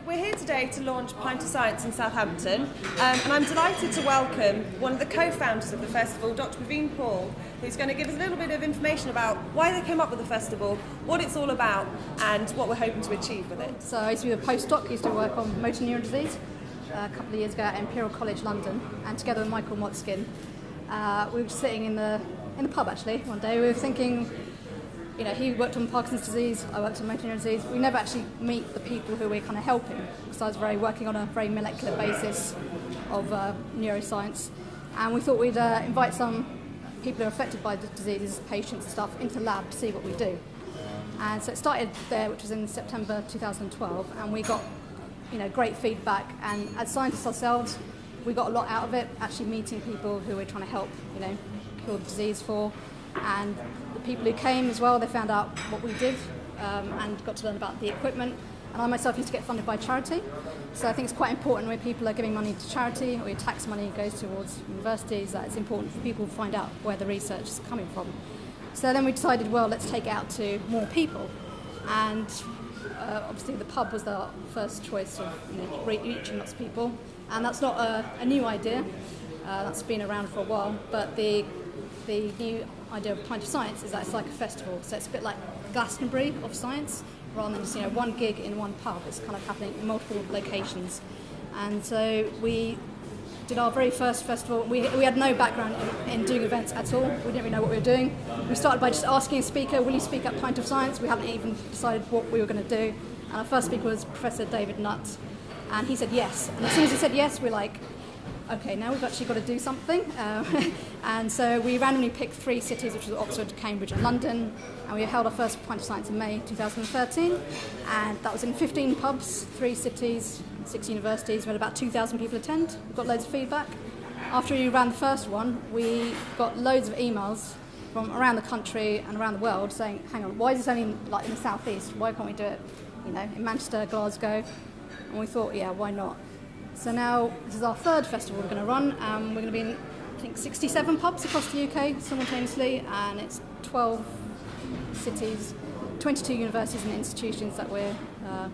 We're here today to launch Pint of Science in Southampton, and I'm delighted to welcome one of the co-founders of the festival, Dr. Praveen Paul, who's going to give us a little bit of information about why they came up with the festival, what it's all about, and what we're hoping to achieve with it. So I used to be a postdoc, used to work on motor neuron disease a couple of years ago at Imperial College London, and together with Michael Motzkin, we were sitting in the pub actually one day. We were thinking, you know, he worked on Parkinson's disease, I worked on motor neuron disease. We never actually meet the people who we're kind of helping, because I was working on a very molecular basis of neuroscience, and we thought we'd invite some people who are affected by the diseases, patients and stuff, into the lab to see what we do. And so it started there, which was in September 2012, and we got, you know, great feedback. And as scientists ourselves, we got a lot out of it, actually meeting people who we're trying to help, you know, cure the disease for. And the people who came as well, they found out what we did and got to learn about the equipment. And I myself used to get funded by charity, so I think it's quite important when people are giving money to charity or your tax money goes towards universities, that it's important for people to find out where the research is coming from. So then we decided, well, let's take it out to more people. And obviously the pub was our first choice of, you know, reaching lots of people. And that's not a new idea, that's been around for a while, but the new idea of Pint of Science is that it's like a festival, so it's a bit like Glastonbury of science, rather than just, you know, one gig in one pub. It's kind of happening in multiple locations. And so we did our very first festival. We had no background in doing events at all. We didn't really know what we were doing. We started by just asking a speaker, will you speak at Pint of Science? We hadn't even decided what we were going to do. And our first speaker was Professor David Nutt, and he said yes. And as soon as he said yes, we're like, okay, now we've actually got to do something. And so we randomly picked 3 cities, which was Oxford, Cambridge and London, and we held our first Pint of Science in May 2013, and that was in 15 pubs, 3 cities, 6 universities. We had about 2,000 people attend. We got loads of feedback. After we ran the first one, we got loads of emails from around the country and around the world saying, hang on, why is this only like in the southeast? Why can't we do it, you know, in Manchester, Glasgow? And we thought, yeah, why not? So now this is our 3rd festival we're going to run. We're going to be in, I think, 67 pubs across the UK simultaneously, and it's 12 cities, 22 universities and institutions that we're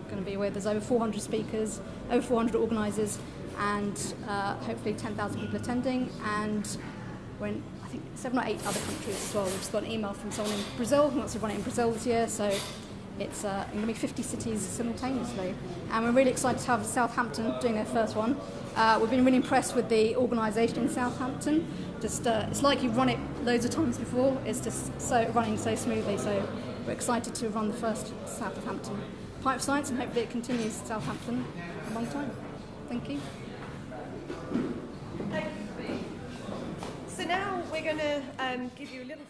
going to be with. There's over 400 speakers, over 400 organisers, and hopefully 10,000 people attending. And we're in, I think, 7 or 8 other countries as well. We've just got an email from someone in Brazil who wants to run it in Brazil this year. So it's going to be 50 cities simultaneously. And we're really excited to have Southampton doing their first one. We've been really impressed with the organisation in Southampton. Just it's like you've run it loads of times before. It's just running so smoothly. So we're excited to run the first Southampton Pint of Science, and hopefully it continues Southampton for a long time. Thank you. So now we're going to give you a little